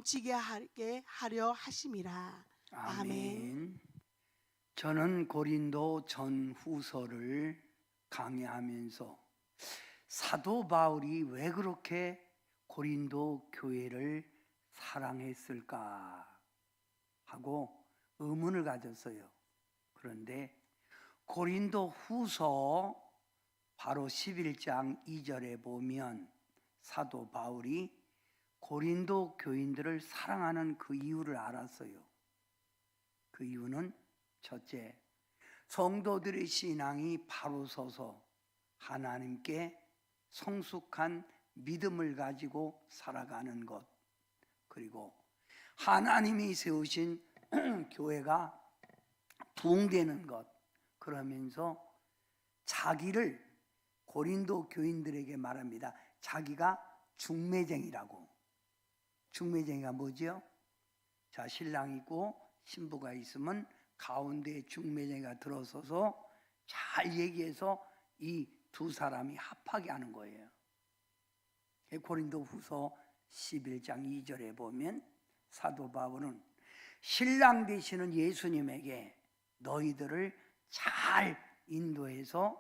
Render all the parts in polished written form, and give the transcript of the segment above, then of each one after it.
고치게 하게 하려 하심이라. 아멘. 저는 고린도 전후서를 강의하면서 사도 바울이 왜 그렇게 고린도 교회를 사랑했을까 하고 의문을 가졌어요. 그런데 고린도 후서 바로 11장 2절에 보면 사도 바울이 고린도 교인들을 사랑하는 그 이유를 알았어요. 그 이유는 첫째, 성도들의 신앙이 바로 서서 하나님께 성숙한 믿음을 가지고 살아가는 것, 그리고 하나님이 세우신 교회가 부흥되는 것, 그러면서 자기를 고린도 교인들에게 말합니다. 자기가 중매쟁이라고. 중매쟁이가 뭐죠? 자, 신랑 있고 신부가 있으면 가운데에 중매쟁이가 들어서서 잘 얘기해서 이 두 사람이 합하게 하는 거예요. 고린도 후서 11장 2절에 보면 사도 바울은 신랑 되시는 예수님에게 너희들을 잘 인도해서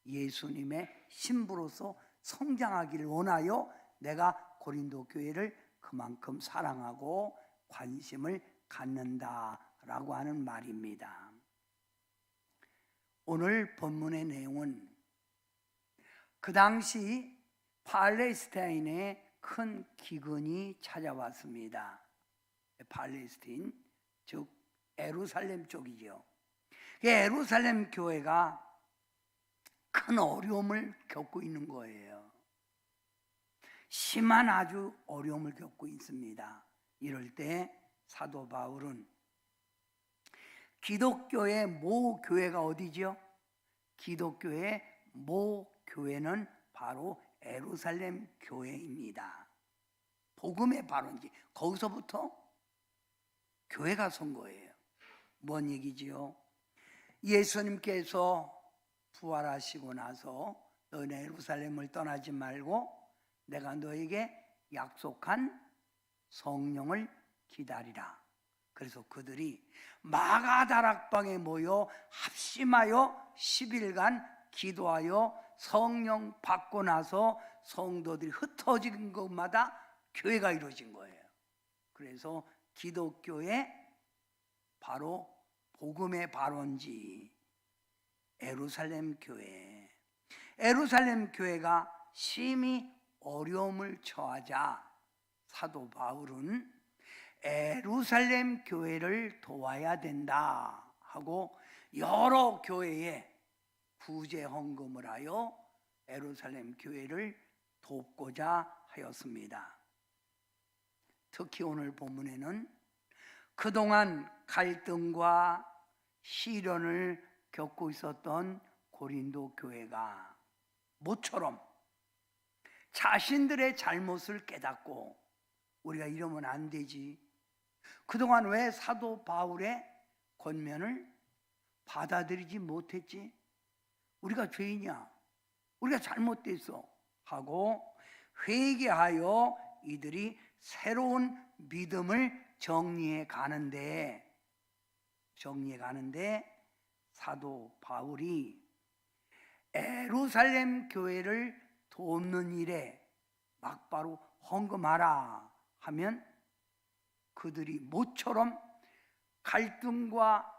예수님의 신부로서 성장하기를 원하여 내가 고린도 교회를 그만큼 사랑하고 관심을 갖는다라고 하는 말입니다. 오늘 본문의 내용은 그 당시 팔레스타인에 큰 기근이 찾아왔습니다. 팔레스타인, 즉 예루살렘 쪽이죠. 예루살렘 교회가 큰 어려움을 겪고 있는 거예요. 심한 아주 어려움을 겪고 있습니다. 이럴 때 사도 바울은 기독교의 모 교회가 어디죠? 기독교의 모 교회는 바로 예루살렘 교회입니다. 복음의 발원지, 거기서부터 교회가 선 거예요. 뭔 얘기지요? 예수님께서 부활하시고 나서 너네 예루살렘을 떠나지 말고 내가 너에게 약속한 성령을 기다리라. 그래서 그들이 마가다락방에 모여 합심하여 10일간 기도하여 성령 받고 나서 성도들이 흩어진 것마다 교회가 이루어진 거예요. 그래서 기독교의 바로 복음의 발원지 예루살렘 교회. 예루살렘 교회가 심히 어려움을 처하자 사도 바울은 예루살렘 교회를 도와야 된다 하고 여러 교회에 구제 헌금을 하여 예루살렘 교회를 돕고자 하였습니다. 특히 오늘 본문에는 그동안 갈등과 시련을 겪고 있었던 고린도 교회가 모처럼 자신들의 잘못을 깨닫고 우리가 이러면 안 되지. 그동안 왜 사도 바울의 권면을 받아들이지 못했지? 우리가 죄인이야. 우리가 잘못됐어. 하고 회개하여 이들이 새로운 믿음을 정리해 가는데 사도 바울이 예루살렘 교회를 돕는 일에 막바로 헌금하라 하면 그들이 모처럼 갈등과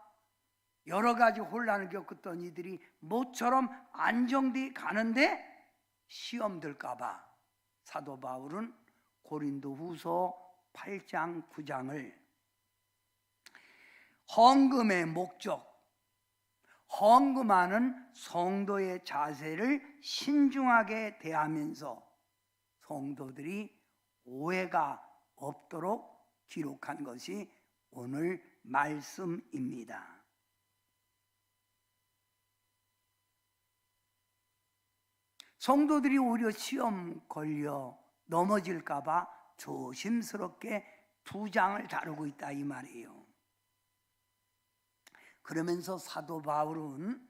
여러 가지 혼란을 겪었던 이들이 모처럼 안정돼 가는데 시험 들까봐 사도 바울은 고린도 후서 8장 9장을 헌금의 목적, 헌금하는 성도의 자세를 신중하게 대하면서 성도들이 오해가 없도록 기록한 것이 오늘 말씀입니다. 성도들이 오히려 시험 걸려 넘어질까봐 조심스럽게 두 장을 다루고 있다 이 말이에요. 그러면서 사도 바울은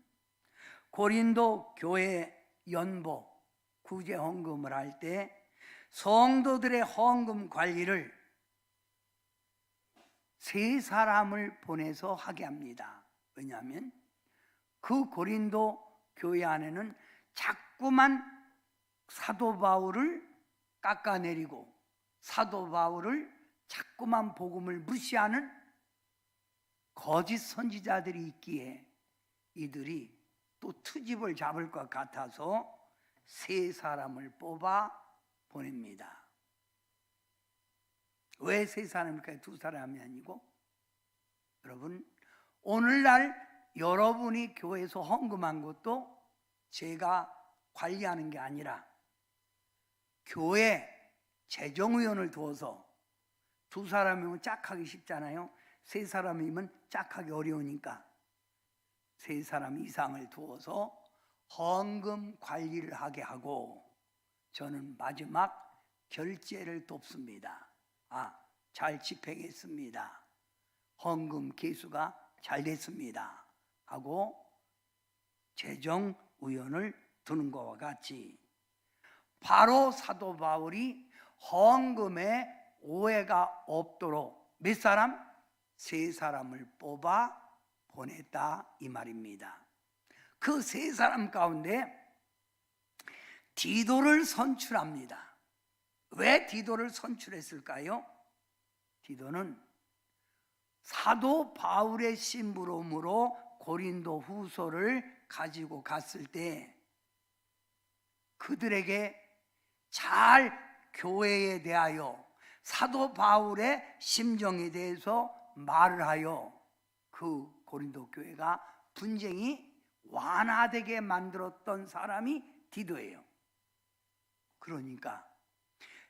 고린도 교회 연보 구제 헌금을 할 때 성도들의 헌금 관리를 세 사람을 보내서 하게 합니다. 왜냐하면 그 고린도 교회 안에는 자꾸만 사도 바울을 깎아내리고 사도 바울을 자꾸만 복음을 무시하는 거짓 선지자들이 있기에 이들이 또 트집을 잡을 것 같아서 세 사람을 뽑아 보냅니다. 왜 세 사람일까요? 두 사람이 아니고? 여러분, 오늘날 여러분이 교회에서 헌금한 것도 제가 관리하는 게 아니라 교회 재정위원을 두어서 두 사람이면 짝하기 쉽잖아요. 세 사람이면 짝하기 어려우니까 세 사람 이상을 두어서 헌금 관리를 하게 하고 저는 마지막 결제를 돕습니다. 잘 집행했습니다. 헌금 개수가 잘 됐습니다. 하고 재정위원을 두는 것과 같이 바로 사도 바울이 헌금에 오해가 없도록 몇 사람? 세 사람을 뽑아 보냈다 이 말입니다. 그 세 사람 가운데 디도를 선출합니다. 왜 디도를 선출했을까요? 디도는 사도 바울의 심부름으로 고린도 후서를 가지고 갔을 때 그들에게 잘 교회에 대하여 사도 바울의 심정에 대해서 말을 하여 그 고린도 교회가 분쟁이 완화되게 만들었던 사람이 디도예요. 그러니까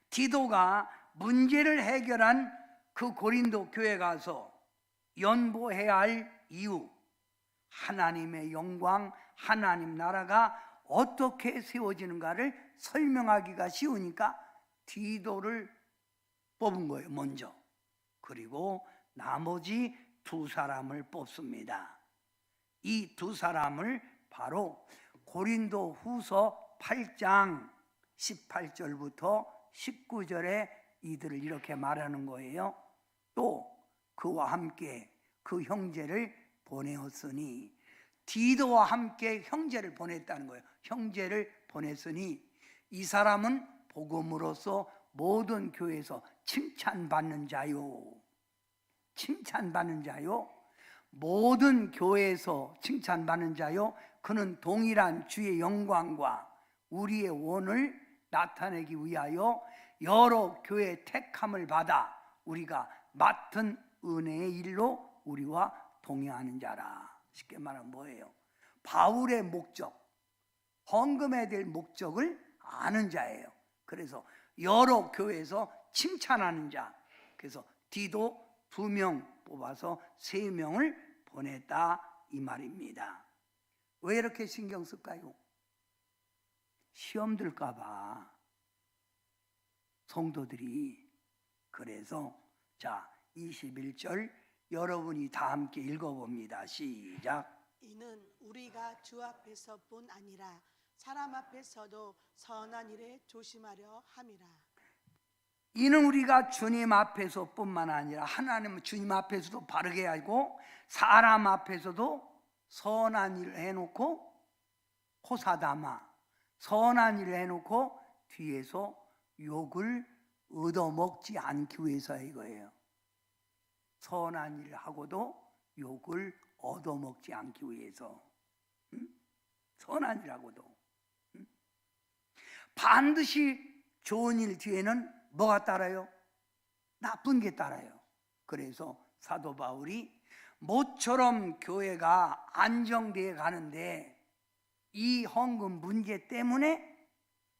디도가 문제를 해결한 그 고린도 교회 가서 연보해야 할 이유, 하나님의 영광, 하나님 나라가 어떻게 세워지는가를 설명하기가 쉬우니까 디도를 뽑은 거예요, 먼저. 그리고 나머지 두 사람을 뽑습니다. 이 두 사람을 바로 고린도 후서 8장 18절부터 19절에 이들을 이렇게 말하는 거예요. 또 그와 함께 그 형제를 보내었으니, 디도와 함께 형제를 보냈다는 거예요. 형제를 보냈으니 이 사람은 복음으로써 모든 교회에서 칭찬받는 자요. 칭찬받는 자요. 모든 교회에서 칭찬받는 자요. 그는 동일한 주의 영광과 우리의 원을 나타내기 위하여 여러 교회의 택함을 받아 우리가 맡은 은혜의 일로 우리와 동행하는 자라. 쉽게 말하면 뭐예요? 바울의 목적, 헌금해야 될 목적을 아는 자예요. 그래서 여러 교회에서 칭찬하는 자. 그래서 디도 2명 뽑아서 3명을 보냈다 이 말입니다. 왜 이렇게 신경 쓸까요? 시험 들까 봐 성도들이. 그래서 자 21절 여러분이 다 함께 읽어봅니다. 시작. 이는 우리가 주 앞에서뿐 아니라 사람 앞에서도 선한 일에 조심하려 함이라. 이는 우리가 주님 앞에서뿐만 아니라 하나님 주님 앞에서도 바르게 하고 사람 앞에서도 선한 일을 해놓고 호사다마 선한 일을 해놓고 뒤에서 욕을 얻어먹지 않기 위해서 이거예요. 선한 일을 하고도 욕을 얻어먹지 않기 위해서. 선한 일하고도 반드시 좋은 일 뒤에는 뭐가 따라요? 나쁜 게 따라요. 그래서 사도 바울이 모처럼 교회가 안정되어 가는데 이 헌금 문제 때문에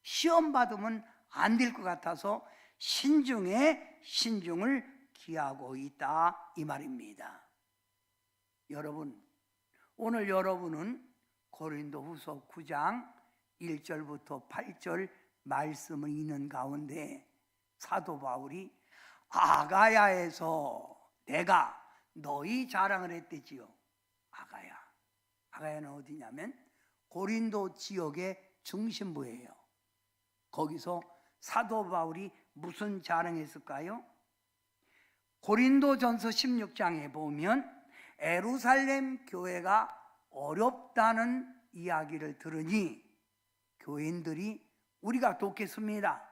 시험 받으면 안 될 것 같아서 신중에 신중을 기하고 있다 이 말입니다. 여러분, 오늘 여러분은 고린도후서 9장 1절부터 8절 말씀을 읽는 가운데 사도 바울이 아가야에서 내가 너희 자랑을 했대지요. 아가야는 어디냐면 고린도 지역의 중심부예요. 거기서 사도 바울이 무슨 자랑했을까요? 고린도전서 16장에 보면 예루살렘 교회가 어렵다는 이야기를 들으니 교인들이 우리가 돕겠습니다,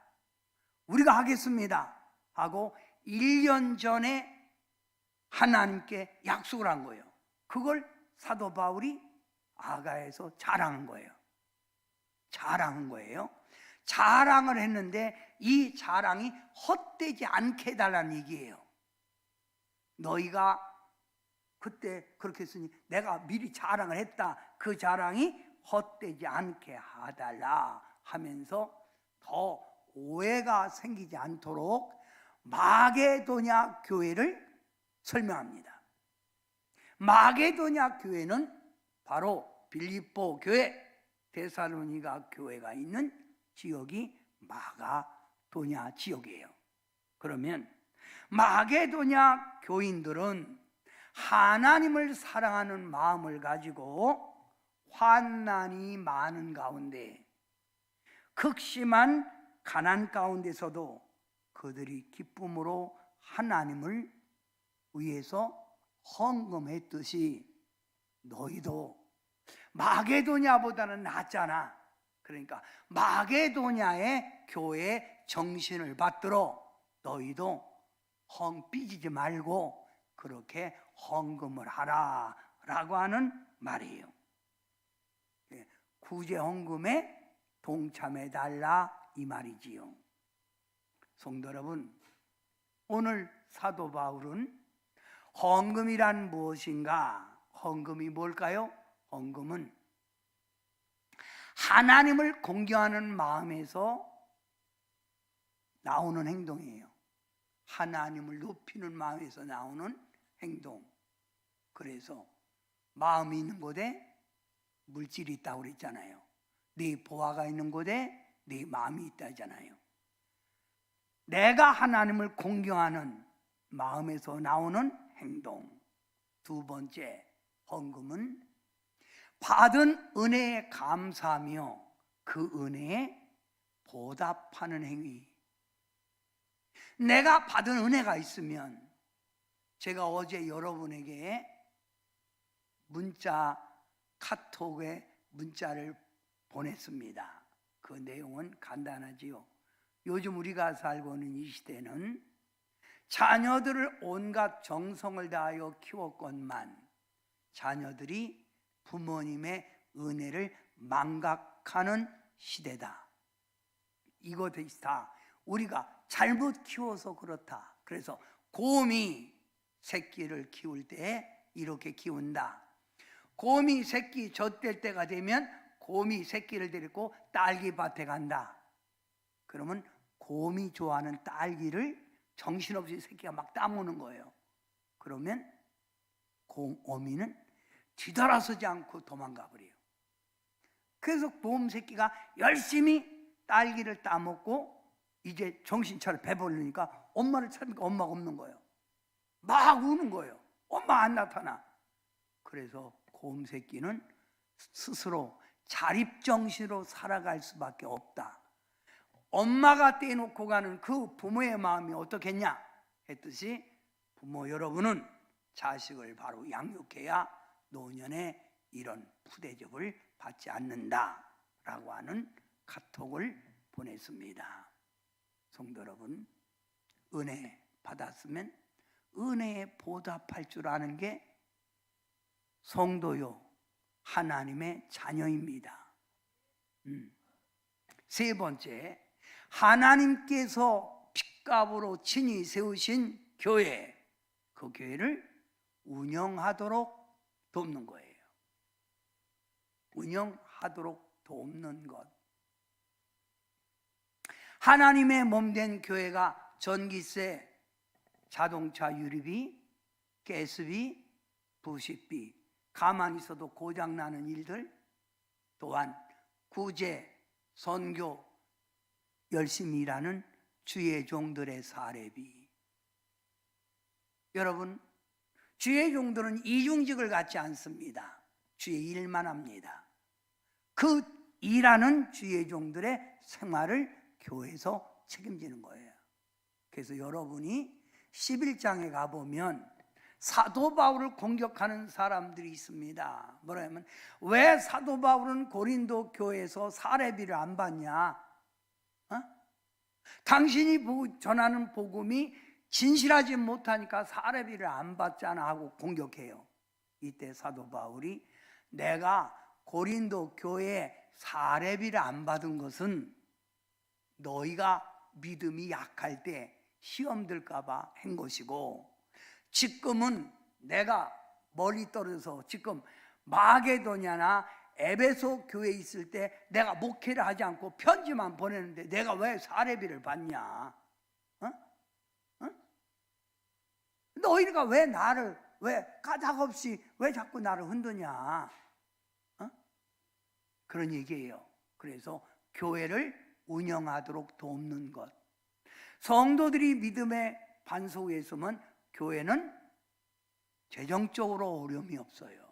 우리가 하겠습니다 하고 1년 전에 하나님께 약속을 한 거예요. 그걸 사도 바울이 아가에서 자랑한 거예요. 자랑한 거예요. 자랑을 했는데 이 자랑이 헛되지 않게 해달라는 얘기예요. 너희가 그때 그렇게 했으니 내가 미리 자랑을 했다, 그 자랑이 헛되지 않게 해달라 하면서 더 오해가 생기지 않도록 마게도냐 교회를 설명합니다. 마게도냐 교회는 바로 빌립보 교회, 데살로니가 교회가 있는 지역이 마가도냐 지역이에요. 그러면 마게도냐 교인들은 하나님을 사랑하는 마음을 가지고 환난이 많은 가운데, 극심한 가난 가운데서도 그들이 기쁨으로 하나님을 위해서 헌금했듯이 너희도 마게도냐보다는 낫잖아. 그러니까 마게도냐의 교회 정신을 받들어 너희도 삐지지 말고 그렇게 헌금을 하라 라고 하는 말이에요. 구제 헌금에 동참해 달라 이 말이지요. 성도 여러분, 오늘 사도 바울은 헌금이란 무엇인가? 헌금이 뭘까요? 헌금은 하나님을 공경하는 마음에서 나오는 행동이에요. 하나님을 높이는 마음에서 나오는 행동. 그래서 마음이 있는 곳에 물질이 있다고 그랬잖아요. 네 보화가 있는 곳에 네 마음이 있다 하잖아요. 내가 하나님을 공경하는 마음에서 나오는 행동. 두 번째, 헌금은 받은 은혜에 감사하며 그 은혜에 보답하는 행위. 내가 받은 은혜가 있으면, 제가 어제 여러분에게 카톡에 문자를 보냈습니다. 그 내용은 간단하지요. 요즘 우리가 살고 있는 이 시대는 자녀들을 온갖 정성을 다하여 키웠건만 자녀들이 부모님의 은혜를 망각하는 시대다. 이것이 다 우리가 잘못 키워서 그렇다. 그래서 곰이 새끼를 키울 때 이렇게 키운다. 곰이 새끼 젖될 때가 되면 곰이 새끼를 데리고 딸기밭에 간다. 그러면 곰이 좋아하는 딸기를 정신없이 새끼가 막 따먹는 거예요. 그러면 어미는 뒤돌아서지 않고 도망가 버려요. 그래서 곰 새끼가 열심히 딸기를 따먹고 이제 정신 차려 배부르니까 엄마를 찾으니까 엄마가 없는 거예요. 막 우는 거예요. 엄마 안 나타나. 그래서 곰 새끼는 스스로 자립정신으로 살아갈 수밖에 없다. 엄마가 떼놓고 가는 그 부모의 마음이 어떻겠냐 했듯이 부모 여러분은 자식을 바로 양육해야 노년에 이런 푸대접을 받지 않는다라고 하는 카톡을 보냈습니다. 성도 여러분, 은혜 받았으면 은혜에 보답할 줄 아는 게 성도요 하나님의 자녀입니다. 세 번째, 하나님께서 핏값으로 친히 세우신 교회, 그 교회를 운영하도록 돕는 거예요. 운영하도록 돕는 것. 하나님의 몸된 교회가 전기세, 자동차 유리비, 가스비, 부식비, 가만히 있어도 고장나는 일들, 또한 구제, 선교, 열심히 일하는 주의 종들의 사례비. 여러분, 주의 종들은 이중직을 갖지 않습니다. 주의 일만 합니다. 그 일하는 주의 종들의 생활을 교회에서 책임지는 거예요. 그래서 여러분이 11장에 가보면 사도 바울을 공격하는 사람들이 있습니다. 뭐냐면 왜 사도 바울은 고린도 교회에서 사례비를 안 받냐? 당신이 전하는 복음이 진실하지 못하니까 사례비를 안 받잖아 하고 공격해요. 이때 사도 바울이 내가 고린도 교회에 사례비를 안 받은 것은 너희가 믿음이 약할 때 시험 들까 봐 한 것이고, 지금은 내가 멀리 떨어져서 지금 마게도냐나 에베소 교회에 있을 때 내가 목회를 하지 않고 편지만 보내는데 내가 왜 사례비를 받냐? 너희가 왜 나를 왜 까닭없이 왜 자꾸 나를 흔드냐? 그런 얘기예요. 그래서 교회를 운영하도록 돕는 것. 성도들이 믿음의 반석 위에 있으면 교회는 재정적으로 어려움이 없어요.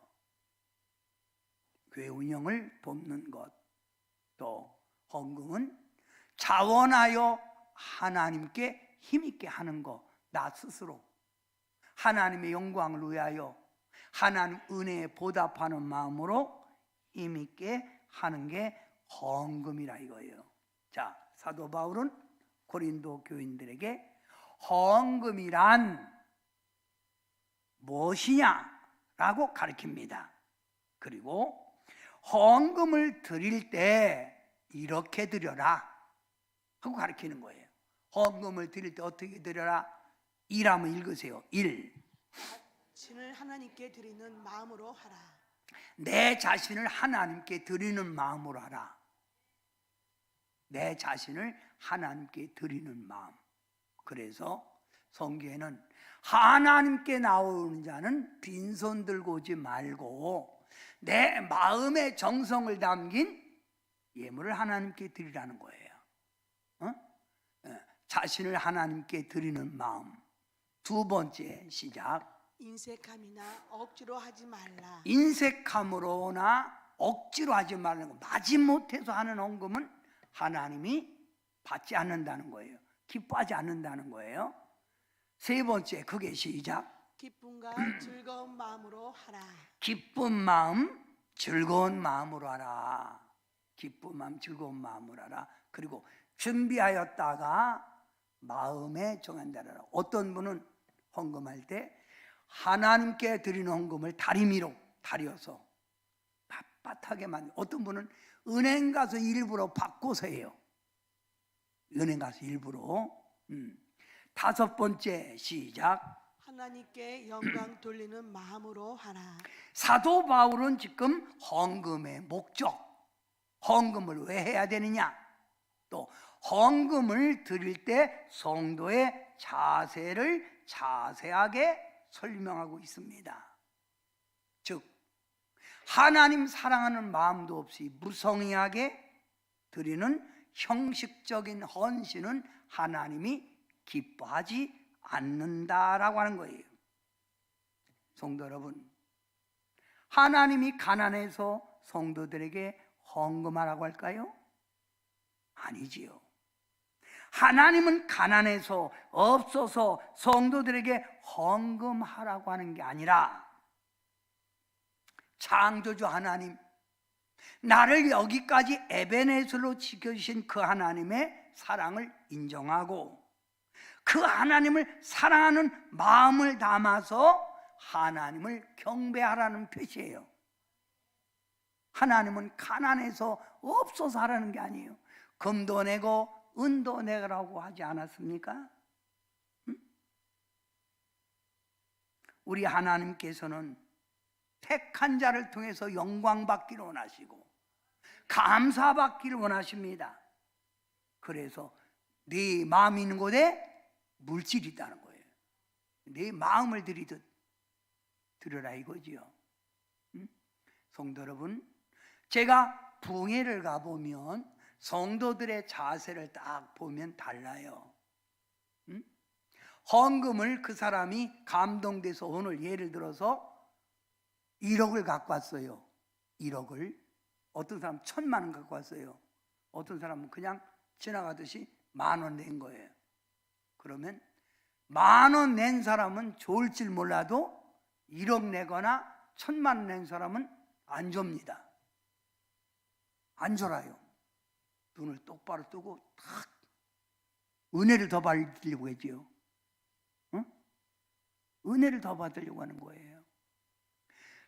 교회 운영을 돕는 것. 또 헌금은 자원하여 하나님께 힘있게 하는 것. 나 스스로 하나님의 영광을 위하여 하나님 은혜에 보답하는 마음으로 힘있게 하는 게 헌금이라 이거예요. 자, 사도 바울은 고린도 교인들에게 헌금이란 무엇이냐라고 가르칩니다. 그리고 헌금을 드릴 때 이렇게 드려라 하고 가르치는 거예요. 헌금을 드릴 때 어떻게 드려라? 1 한번 읽으세요. 1. 자신을 하나님께 드리는 마음으로 하라. 내 자신을 하나님께 드리는 마음으로 하라. 내 자신을 하나님께 드리는 마음. 그래서 성경에는 하나님께 나오는 자는 빈손 들고 오지 말고 내 마음의 정성을 담긴 예물을 하나님께 드리라는 거예요. 자신을 하나님께 드리는 마음. 두 번째 시작. 인색함이나 억지로 하지 말라. 인색함으로나 억지로 하지 말라는 거. 마지못해서 하는 헌금은 하나님이 받지 않는다는 거예요. 기뻐하지 않는다는 거예요. 세 번째, 그게 시작. 기쁨과 즐거운 마음으로 하라. 기쁜 마음, 즐거운 마음으로 하라. 기쁜 마음, 즐거운 마음으로 하라. 그리고 준비하였다가 마음에 정한다라. 어떤 분은 헌금할 때 하나님께 드리는 헌금을 다리미로 다려서 빳빳하게 만들. 어떤 분은 은행 가서 일부러 바꿔서 해요. 은행 가서 일부러. 다섯 번째 시작. 하나님께 영광 돌리는 마음으로 하라. 사도 바울은 지금 헌금의 목적, 헌금을 왜 해야 되느냐, 또 헌금을 드릴 때 성도의 자세를 자세하게 설명하고 있습니다. 즉 하나님 사랑하는 마음도 없이 무성의하게 드리는 형식적인 헌신은 하나님이 기뻐하지 않는다라고 하는 거예요. 성도 여러분, 하나님이 가난해서 성도들에게 헌금하라고 할까요? 아니지요. 하나님은 가난해서 없어서 성도들에게 헌금하라고 하는 게 아니라 창조주 하나님, 나를 여기까지 에베네셀로 지켜주신 그 하나님의 사랑을 인정하고 그 하나님을 사랑하는 마음을 담아서 하나님을 경배하라는 표시예요. 하나님은 가난해서 없어서 하라는 게 아니에요. 금도 내고 은도 내라고 하지 않았습니까? 우리 하나님께서는 택한 자를 통해서 영광 받기를 원하시고 감사받기를 원하십니다. 그래서 네 마음이 있는 곳에 물질이 있다는 거예요. 네 마음을 들이듯 들으라 이거지요. 성도 여러분, 제가 부흥회를 가보면 성도들의 자세를 딱 보면 달라요. 헌금을 그 사람이 감동돼서 오늘 예를 들어서 1억을 갖고 왔어요. 1억을. 어떤 사람은 1,000만 원 갖고 왔어요. 어떤 사람은 그냥 지나가듯이 10,000원 낸 거예요. 그러면 10,000원 낸 사람은 좋을 줄 몰라도 1억 내거나 1,000만 원 낸 사람은 안 줍니다. 안 줘라요. 눈을 똑바로 뜨고 탁 은혜를 더 받으려고 했지요. 응? 은혜를 더 받으려고 하는 거예요.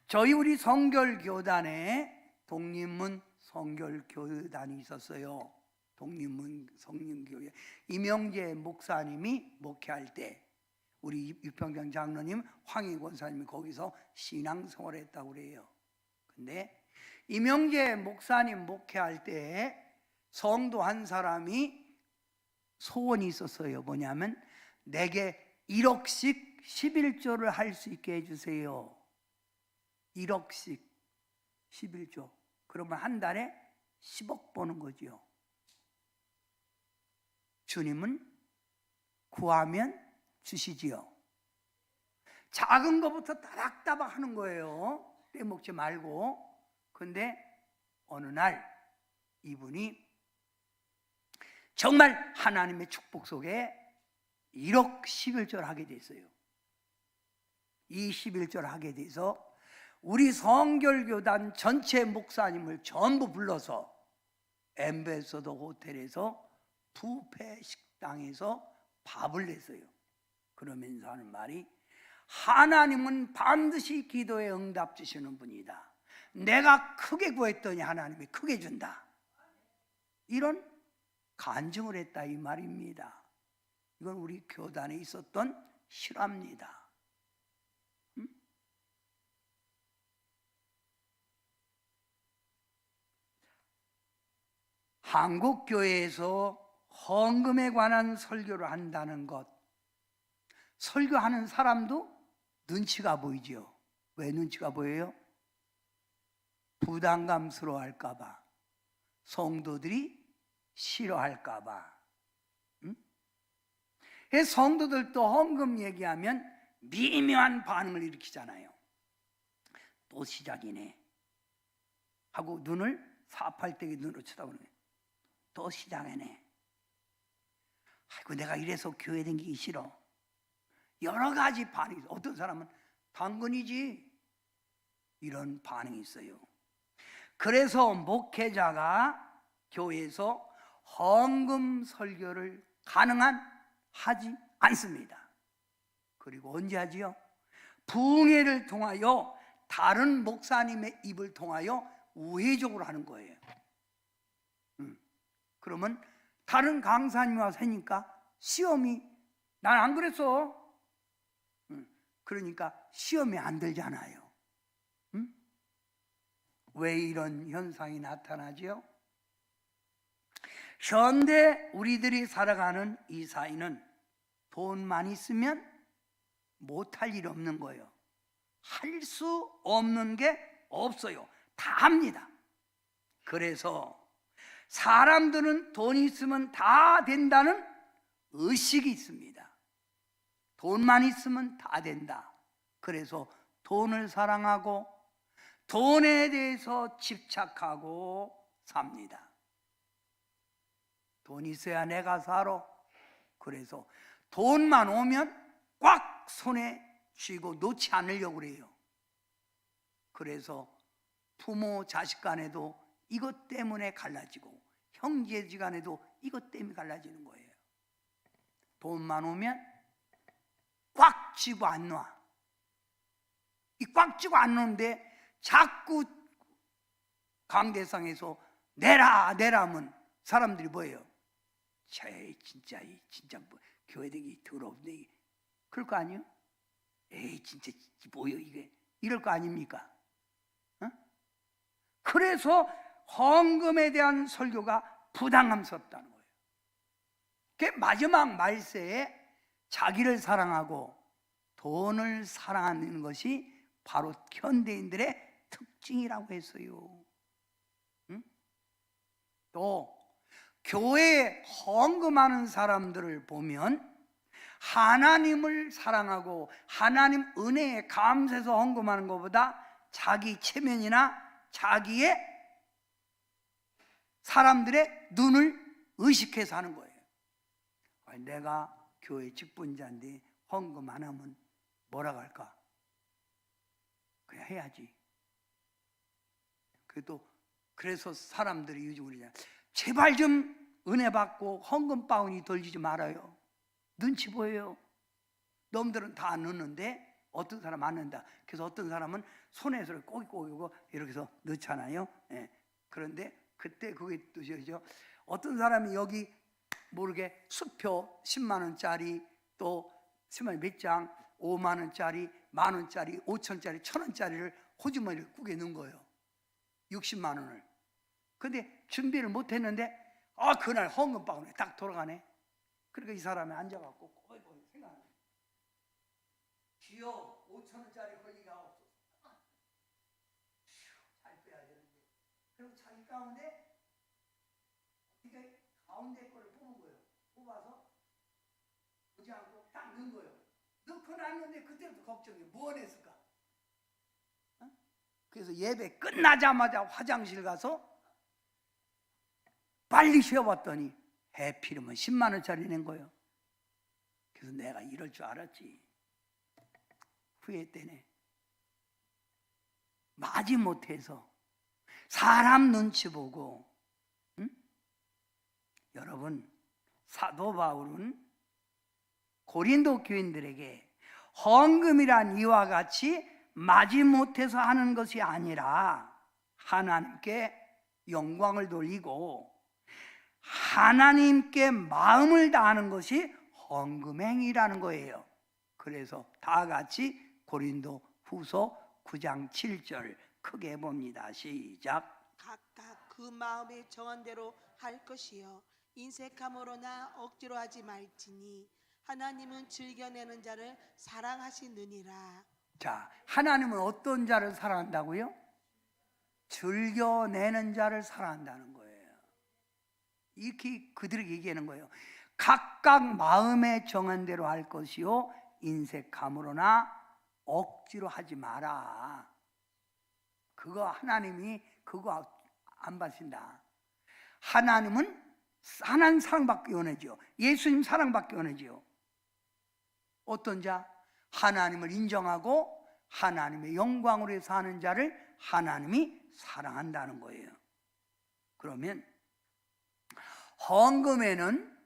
저희 우리 성결교단에 독립문 성결교단이 있었어요. 독립문 성령교회 이명재 목사님이 목회할 때 우리 유평장 장로님 황희 권사님이 거기서 신앙생활을 했다고 그래요. 근데 이명재 목사님 목회할 때 성도 한 사람이 소원이 있었어요. 뭐냐면 내게 1억씩 11조를 할 수 있게 해주세요. 1억씩 11조. 그러면 한 달에 10억 버는 거지요. 주님은 구하면 주시지요. 작은 것부터 따박따박 하는 거예요. 떼먹지 말고. 근데 어느 날 이분이 정말 하나님의 축복 속에 1억 11조를 하게 됐어요. 이 11조를 하게 돼서 우리 성결교단 전체 목사님을 전부 불러서 엠베서더 호텔에서 뷔페 식당에서 밥을 냈어요. 그러면서 하는 말이 하나님은 반드시 기도에 응답 주시는 분이다. 내가 크게 구했더니 하나님이 크게 준다. 이런 간증을 했다 이 말입니다. 이건 우리 교단에 있었던 실화입니다. 한국 교회에서 헌금에 관한 설교를 한다는 것, 설교하는 사람도 눈치가 보이지요. 왜 눈치가 보여요? 부담감스러워할까 봐, 성도들이 싫어할까 봐. 성도들도 헌금 얘기하면 미묘한 반응을 일으키잖아요. 또 시작이네 하고 눈을 사팔대기 눈으로 쳐다보는 거예요. 또 시작이네. 아이고 내가 이래서 교회 다니기 싫어. 여러 가지 반응이 있어요. 어떤 사람은 당근이지 이런 반응이 있어요. 그래서 목회자가 교회에서 헌금 설교를 가능한 하지 않습니다. 그리고 언제 하지요? 부흥회를 통하여 다른 목사님의 입을 통하여 우회적으로 하는 거예요. 그러면 다른 강사님이 와서 하니까 시험이 난 안 그랬어. 그러니까 시험이 안 들잖아요. 왜 이런 현상이 나타나지요? 현대 우리들이 살아가는 이 사회는 돈만 있으면 못할 일 없는 거예요. 할 수 없는 게 없어요. 다 합니다. 그래서 사람들은 돈이 있으면 다 된다는 의식이 있습니다. 돈만 있으면 다 된다. 그래서 돈을 사랑하고 돈에 대해서 집착하고 삽니다. 돈 있어야 내가 살아. 그래서 돈만 오면 꽉 손에 쥐고 놓지 않으려고 그래요. 그래서 부모 자식 간에도 이것 때문에 갈라지고 형제지간에도 이것 때문에 갈라지는 거예요. 돈만 오면 꽉 쥐고 안 놔. 이 꽉 쥐고 안 놓는데 자꾸 강대상에서 내라 내라면 사람들이 뭐예요? 진짜 뭐, 교회 되기 더럽네. 그럴 거 아니에요? 에이 진짜 뭐예요 이게? 이럴 거 아닙니까? 그래서 헌금에 대한 설교가 부담감스럽다는 거예요. 그 마지막 말세에 자기를 사랑하고 돈을 사랑하는 것이 바로 현대인들의 특징이라고 했어요. 또 교회에 헌금하는 사람들을 보면 하나님을 사랑하고 하나님 은혜에 감사해서 헌금하는 것보다 자기 체면이나 자기의 사람들의 눈을 의식해서 하는 거예요. 내가 교회 직분자인데 헌금 안 하면 뭐라 할까? 그냥 해야지. 그래서 사람들이 요즘 그러잖아. 제발 좀 은혜 받고 헌금 바구니 돌리지 말아요. 눈치 보여요. 놈들은 다 안 넣는데 어떤 사람 안 넣는다. 그래서 어떤 사람은 손에서 꼬깃꼬깃 이렇게 해서 넣잖아요. 예. 그런데 그때 그게 뜻이죠. 어떤 사람이 여기 모르게 수표 10만 원짜리 또 10만 원 몇 장 5만 원짜리 1만 원짜리 5천짜리 1,000원짜리를 호주머니를 꾸게 넣은 거예요. 60만 원을. 근데 준비를 못 했는데 그날 헌금 바구니에 딱 돌아가네. 그러니까 이 사람이 앉아갖고 꼬이꼬이 생각하네. 주여 5,000원짜리 권리가 없어서 잘 빼야 되는데. 그리고 자기 가운데 이게 가운데 거를 뽑은 거예요. 뽑아서 보지 않고 딱 넣은 거예요. 넣고 났는데 그때부터 걱정이 뭘 했을까? 그래서 예배 끝나자마자 화장실 가서 빨리 쉬어봤더니 해피르면 10만 원짜리 낸 거예요. 그래서 내가 이럴 줄 알았지. 후회했대네. 마지못해서 사람 눈치 보고. 여러분, 사도 바울은 고린도 교인들에게 헌금이란 이와 같이 마지못해서 하는 것이 아니라 하나님께 영광을 돌리고 하나님께 마음을 다하는 것이 헌금행위라는 거예요. 그래서 다 같이 고린도 후서 9장 7절 크게 봅니다. 시작. 각각 그 마음에 정한 대로 할 것이요 인색함으로나 억지로 하지 말지니 하나님은 즐겨내는 자를 사랑하시느니라. 자, 하나님은 어떤 자를 사랑한다고요? 즐겨내는 자를 사랑한다는 거예요. 이렇게 그들에게 얘기하는 거예요. 각각 마음에 정한 대로 할 것이요 인색함으로나 억지로 하지 마라. 그거 하나님이 그거 안 받으신다. 하나님은 하나님 사랑받기 원하죠. 예수님 사랑받기 원하죠. 어떤 자? 하나님을 인정하고 하나님의 영광으로 해서 하는 자를 하나님이 사랑한다는 거예요. 그러면 헌금에는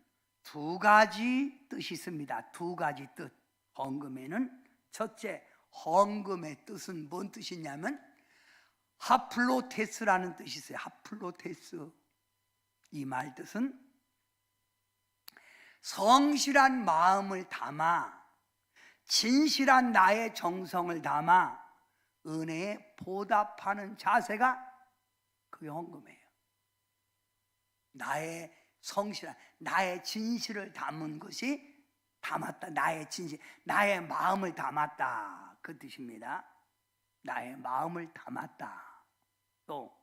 두 가지 뜻이 있습니다. 두 가지 뜻. 헌금에는 첫째, 헌금의 뜻은 뭔 뜻이냐면 하플로테스라는 뜻이 있어요. 하플로테스. 이 말 뜻은 성실한 마음을 담아 진실한 나의 정성을 담아 은혜에 보답하는 자세가 그게 헌금이에요. 나의 성실한, 나의 진실을 담은 것이 담았다. 나의 진실, 나의 마음을 담았다. 그 뜻입니다. 나의 마음을 담았다. 또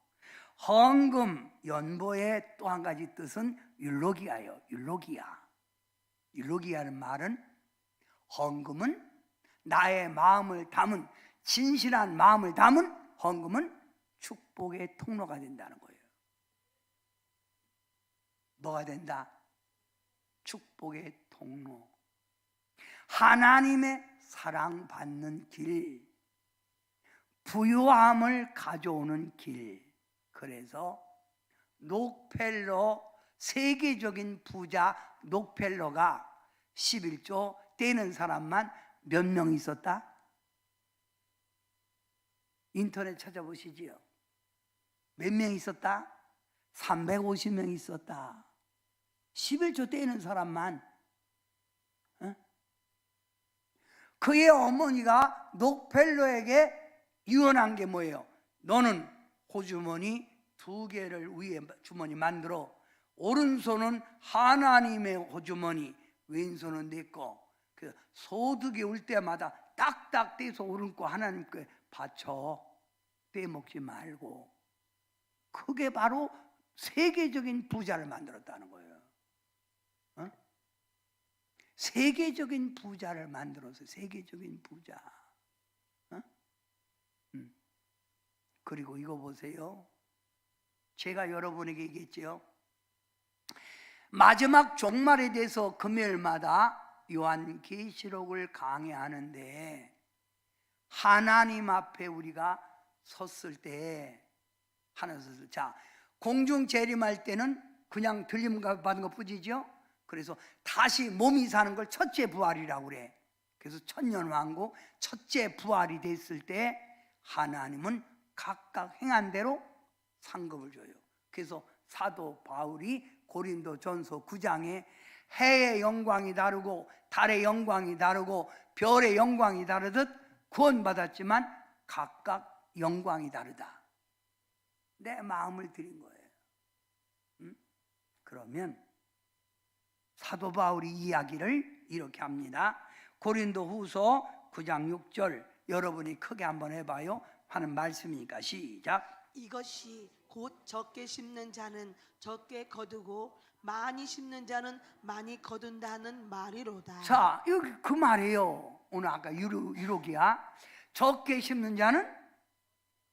헌금, 연보의 또 한 가지 뜻은 율로기아예요. 율로기아. 율로기아는 말은 헌금은 나의 마음을 담은 진실한 마음을 담은 헌금은 축복의 통로가 된다는 거예요. 뭐가 된다? 축복의 통로. 하나님의 사랑받는 길, 부유함을 가져오는 길. 그래서 록펠러, 세계적인 부자 록펠러가 11조 떼는 사람만 몇 명 있었다? 인터넷 찾아보시지요. 몇 명 있었다? 350명 있었다. 11조 떼는 사람만. 그의 어머니가 록펠러에게 유언한 게 뭐예요? 너는 호주머니 2개를 위에 주머니 만들어 오른손은 하나님의 호주머니, 왼손은 내 거. 그 소득이 올 때마다 딱딱 떼서 오른거 하나님께 바쳐. 빼먹지 말고. 그게 바로 세계적인 부자를 만들었다는 거예요. 세계적인 부자를 만들어서 세계적인 부자. 그리고 이거 보세요. 제가 여러분에게 얘기했죠. 마지막 종말에 대해서 금요일마다 요한계시록을 강해하는데 하나님 앞에 우리가 섰을 때 자, 공중 재림할 때는 그냥 들림 받은 것 뿐이죠. 그래서 다시 몸이 사는 걸 첫째 부활이라고 그래. 그래서 천년왕국 첫째 부활이 됐을 때 하나님은 각각 행한 대로 상급을 줘요. 그래서 사도 바울이 고린도전서 9장에 해의 영광이 다르고 달의 영광이 다르고 별의 영광이 다르듯 구원받았지만 각각 영광이 다르다. 내 마음을 드린 거예요. 그러면 사도 바울이 이야기를 이렇게 합니다. 고린도후서 9장 6절 여러분이 크게 한번 해봐요. 하는 말씀이니까 시작. 이것이 곧 적게 심는 자는 적게 거두고 많이 심는 자는 많이 거둔다는 말이로다. 자, 여기 그 말이에요. 오늘 아까 유록이야. 적게 심는 자는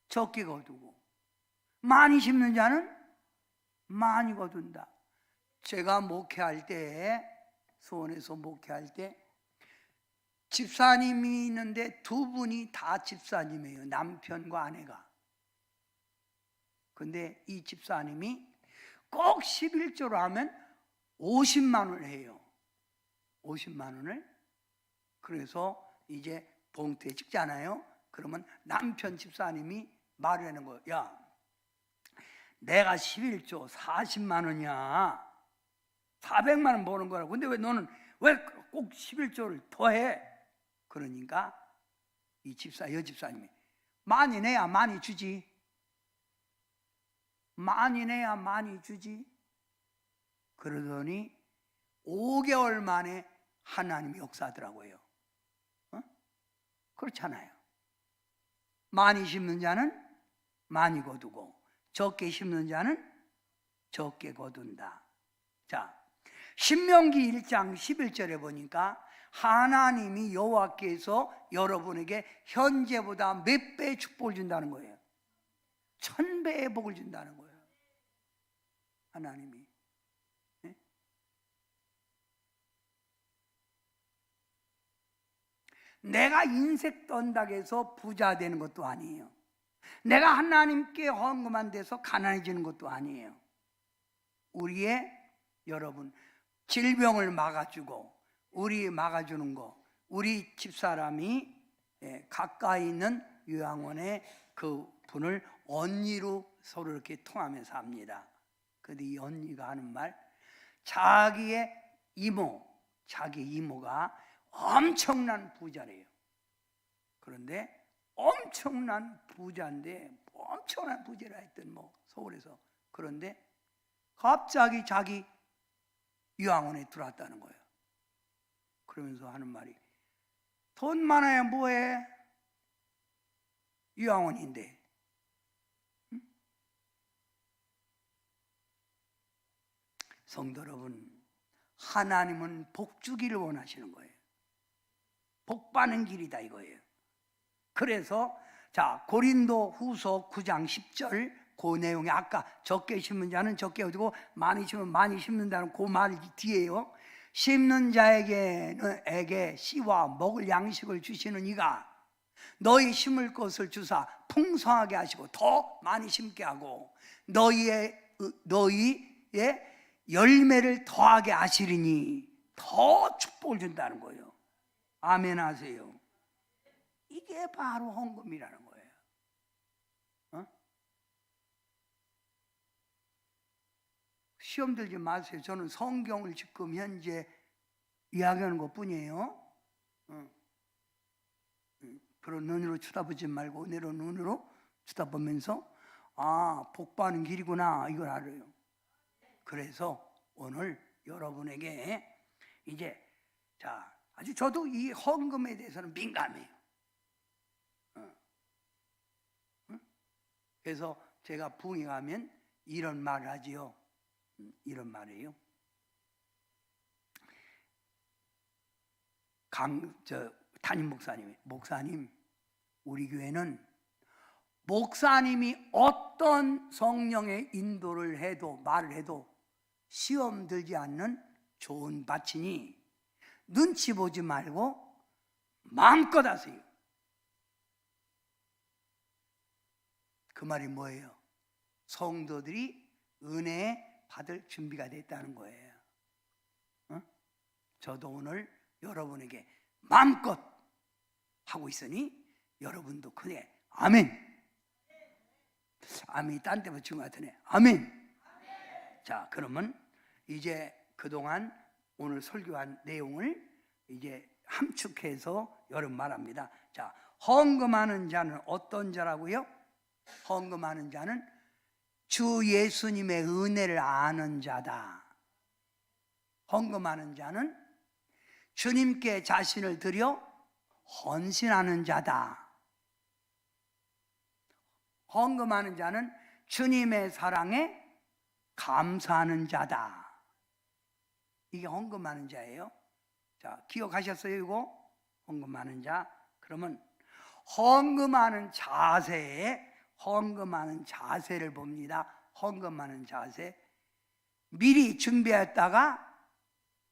적게 거두고 많이 심는 자는 많이 거둔다. 제가 목회할 때, 수원에서 목회할 때 집사님이 있는데 두 분이 다 집사님이에요. 남편과 아내가. 근데 이 집사님이 꼭 11조로 하면 50만 원을 해요. 50만 원을. 그래서 이제 봉투에 찍잖아요. 그러면 남편 집사님이 말을 하는 거예요. 야, 내가 11조 40만 원이야. 400만 원 버는 거라고. 근데 왜 너는 왜 꼭 11조를 더해? 그러니까 이 여집사님이 많이 내야 많이 주지. 많이 내야 많이 주지. 그러더니 5개월 만에 하나님이 역사하더라고요. 그렇잖아요. 많이 심는 자는 많이 거두고 적게 심는 자는 적게 거둔다. 자, 신명기 1장 11절에 보니까 하나님이 여호와께서 여러분에게 현재보다 몇 배의 축복을 준다는 거예요. 1000배의 복을 준다는 거예요. 하나님이. 네? 내가 인색 떤다고 해서 부자 되는 것도 아니에요. 내가 하나님께 헌금한 데서 가난해지는 것도 아니에요. 우리의 여러분 질병을 막아주고 우리 막아주는 거, 우리 집사람이 가까이 있는 요양원에 그 분을 언니로 서로 이렇게 통하면서 합니다. 그런데 이 언니가 하는 말, 자기 이모가 엄청난 부자래요. 그런데 엄청난 부자인데 엄청난 부자라 했던 서울에서. 그런데 갑자기 자기 요양원에 들어왔다는 거예요. 그러면서 하는 말이, 돈 많아야 뭐해? 요양원인데. 응? 성도 여러분, 하나님은 복 주기를 원하시는 거예요. 복 받는 길이다 이거예요. 그래서 자, 고린도 후서 9장 10절 그 내용이 아까 적게 심는 자는 적게 얻고 많이 심으면 많이 심는다는 그 말 뒤에요. 심는 자에게 씨와 먹을 양식을 주시는 이가 너희 심을 것을 주사 풍성하게 하시고 더 많이 심게 하고 너희의 열매를 더하게 하시리니 더 축복을 준다는 거예요. 아멘 하세요. 이게 바로 헌금이라는 거예요. 시험 들지 마세요. 저는 성경을 지금 현재 이야기하는 것 뿐이에요. 그런 눈으로 쳐다보지 말고 내로 눈으로 쳐다보면서 복 받는 길이구나 이걸 알아요. 그래서 오늘 여러분에게 이제 아주 저도 이 헌금에 대해서는 민감해요. 그래서 제가 부흥회 가면 이런 말을 하지요. 이런 말이에요. 담임 목사님, 우리 교회는 목사님이 어떤 성령의 인도를 해도 말을 해도 시험 들지 않는 좋은 밭이니 눈치 보지 말고 마음껏 하세요. 그 말이 뭐예요? 성도들이 은혜 받을 준비가 됐다는 거예요. 저도 오늘 여러분에게 마음껏 하고 있으니 여러분도 크게 아멘. 아멘이 딴 데 붙인 것 같으네. 아멘. 자, 그러면 이제 그동안 오늘 설교한 내용을 이제 함축해서 여러분 말합니다. 자, 헌금하는 자는 어떤 자라고요? 헌금하는 자는 주 예수님의 은혜를 아는 자다. 헌금하는 자는 주님께 자신을 드려 헌신하는 자다. 헌금하는 자는 주님의 사랑에 감사하는 자다. 이게 헌금하는 자예요. 자, 기억하셨어요, 이거? 헌금하는 자. 그러면 헌금하는 자세를 봅니다. 헌금하는 자세. 미리 준비했다가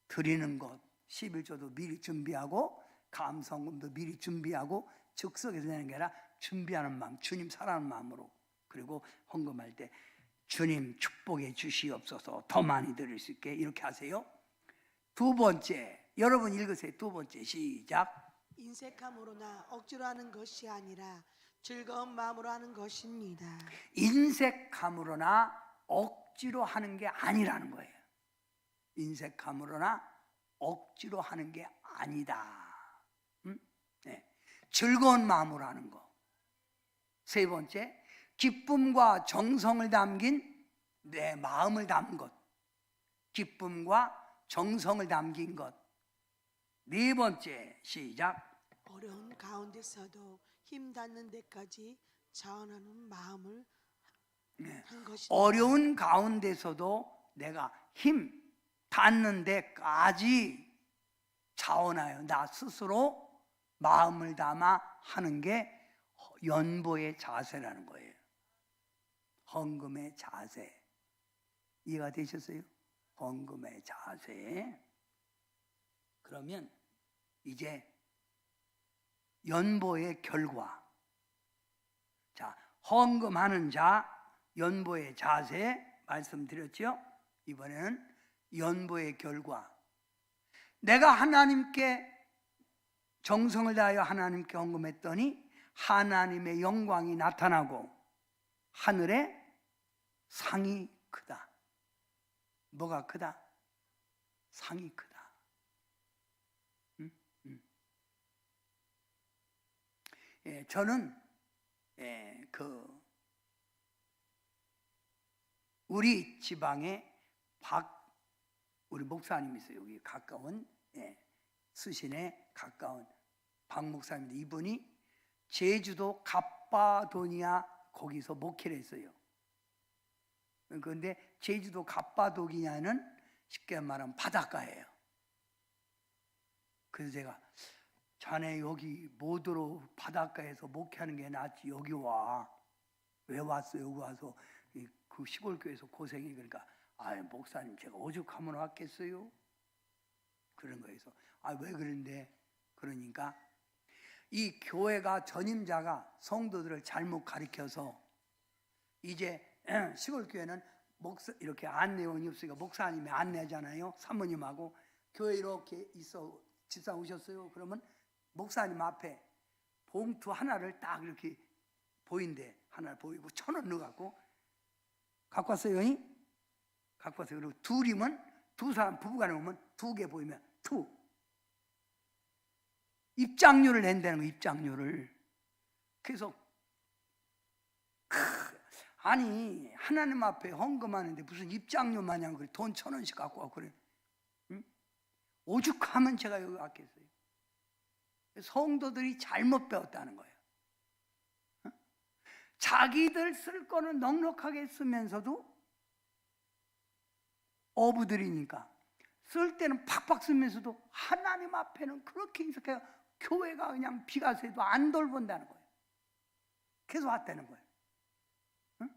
드리는 것. 11조도 미리 준비하고 감성금도 미리 준비하고 즉석에서 내는 게 아니라 준비하는 마음, 주님 사랑하는 마음으로. 그리고 헌금할 때 주님 축복해 주시옵소서, 더 많이 드릴 수 있게 이렇게 하세요. 두 번째, 여러분 읽으세요. 두 번째, 시작. 인색함으로나 억지로 하는 것이 아니라 즐거운 마음으로 하는 것입니다. 인색함으로나 억지로 하는 게 아니라는 거예요. 인색함으로나 억지로 하는 게 아니다. 네. 즐거운 마음으로 하는 거. 세 번째, 기쁨과 정성을 담긴 내 마음을 담은 것. 기쁨과 정성을 담긴 것. 네 번째, 시작. 어려운 가운데서도 힘 닿는 데까지 자원하는 마음을 한 것입니다. 어려운 가운데서도 내가 힘 닿는 데까지 자원하여 나 스스로 마음을 담아 하는 게 연보의 자세라는 거예요. 헌금의 자세. 이해가 되셨어요? 헌금의 자세. 그러면 이제 연보의 결과. 자, 헌금하는 자, 연보의 자세 말씀드렸죠? 이번에는 연보의 결과. 내가 하나님께 정성을 다하여 하나님께 헌금했더니 하나님의 영광이 나타나고 하늘에 상이 크다. 뭐가 크다? 상이 크다. 예, 저는 우리 지방에 우리 목사님이 있어요. 여기 가까운 수신에 가까운 박 목사님인데 이분이 제주도 갑바도니아 거기서 목회를 했어요. 그런데 제주도 갑바도니아는 쉽게 말하면 바닷가예요. 그래서 제가 자네 여기 모두로 바닷가에서 목회하는 게 낫지 여기 와. 왜 왔어? 여기 와서 그 시골교회에서 고생이. 그러니까 목사님 제가 오죽하면 왔겠어요? 그런 거에서 왜 그런데? 그러니까 이 교회가 전임자가 성도들을 잘못 가르쳐서 이제 시골교회는 이렇게 안내원이 없으니까 목사님이 안내잖아요. 사모님하고 교회 이렇게 있어 집사 오셨어요. 그러면 목사님 앞에 봉투 하나를 딱 이렇게 보인대. 하나를 보이고 1,000원 넣어갖고 갖고 왔어요. 갖고 왔어요. 그리고 둘이면 두 사람 부부간에 오면 2개 보이면 입장료를 낸다는 거예요. 입장료를. 그래서 아니 하나님 앞에 헌금하는데 무슨 입장료 마냥 그래 돈 1,000원씩 갖고 와 그래. 응? 오죽하면 제가 여기 왔겠어요. 성도들이 잘못 배웠다는 거예요. 응? 자기들 쓸 거는 넉넉하게 쓰면서도 어부들이니까 쓸 때는 팍팍 쓰면서도 하나님 앞에는 그렇게 인석해요. 교회가 그냥 비가 새도 안 돌본다는 거예요. 그래서 왔다는 거예요. 응?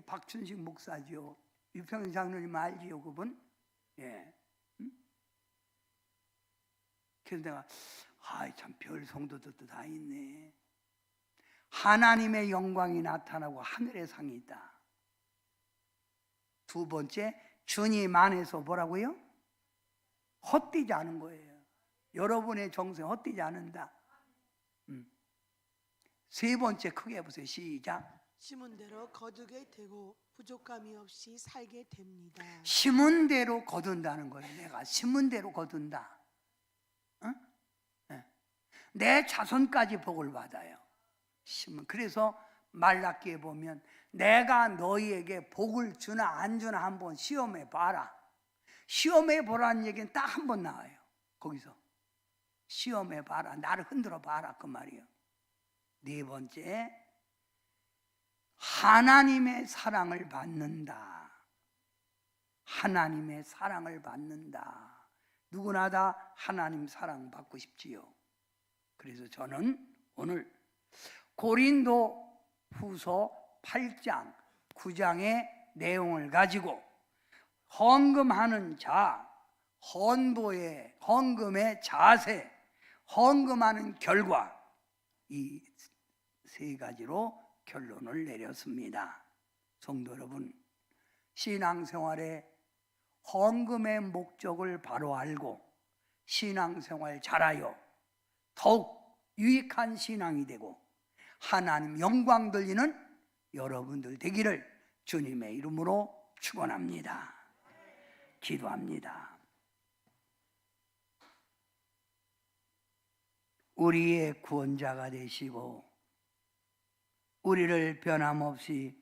박춘식 목사지요. 유평 장로님 알지요, 그분? 예. 응? 그래서 내가 참 별 성도들도 다 있네. 하나님의 영광이 나타나고 하늘의 상이 있다. 두 번째, 주님 안에서 뭐라고요? 헛되지 않은 거예요. 여러분의 정성 헛되지 않는다. 세 번째, 크게 해보세요. 시작. 심은 대로 거두게 되고 부족함이 없이 살게 됩니다. 심은 대로 거둔다는 거예요. 내가 심은 대로 거둔다. 응? 네. 내 자손까지 복을 받아요. 그래서 말라기에 보면 내가 너희에게 복을 주나 안 주나 한번 시험해 봐라. 시험해 보라는 얘기는 딱 한 번 나와요. 거기서 시험해 봐라. 나를 흔들어 봐라 그 말이에요. 네 번째, 하나님의 사랑을 받는다. 하나님의 사랑을 받는다. 누구나 다 하나님 사랑 받고 싶지요. 그래서 저는 오늘 고린도 후서 8장 9장의 내용을 가지고 헌금하는 자, 헌금의 자세, 헌금하는 결과, 이 세 가지로 결론을 내렸습니다. 성도 여러분, 신앙생활에 헌금의 목적을 바로 알고 신앙생활 잘하여 더욱 유익한 신앙이 되고 하나님 영광 돌리는 여러분들 되기를 주님의 이름으로 축원합니다. 기도합니다. 우리의 구원자가 되시고 우리를 변함없이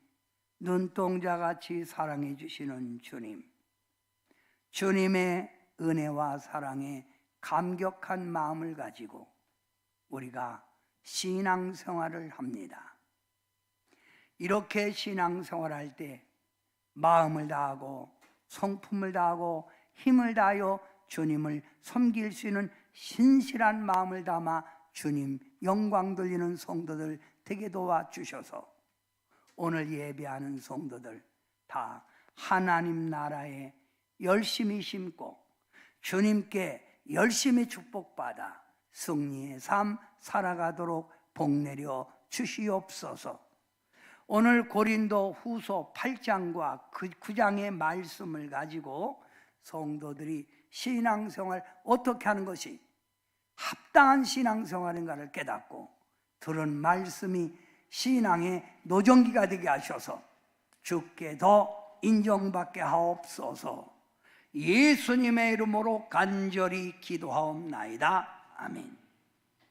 눈동자같이 사랑해 주시는 주님, 주님의 은혜와 사랑에 감격한 마음을 가지고 우리가 신앙생활을 합니다. 이렇게 신앙생활할 때 마음을 다하고 성품을 다하고 힘을 다하여 주님을 섬길 수 있는 신실한 마음을 담아 주님 영광 돌리는 성도들 되게 도와주셔서 오늘 예배하는 성도들 다 하나님 나라에 열심히 심고 주님께 열심히 축복받아 승리의 삶 살아가도록 복내려 주시옵소서. 오늘 고린도 후서 8장과 9장의 말씀을 가지고 성도들이 신앙생활 어떻게 하는 것이 합당한 신앙생활인가를 깨닫고 들은 말씀이 신앙의 노정기가 되게 하셔서 주께 더 인정받게 하옵소서. 예수님의 이름으로 간절히 기도하옵나이다. 아멘.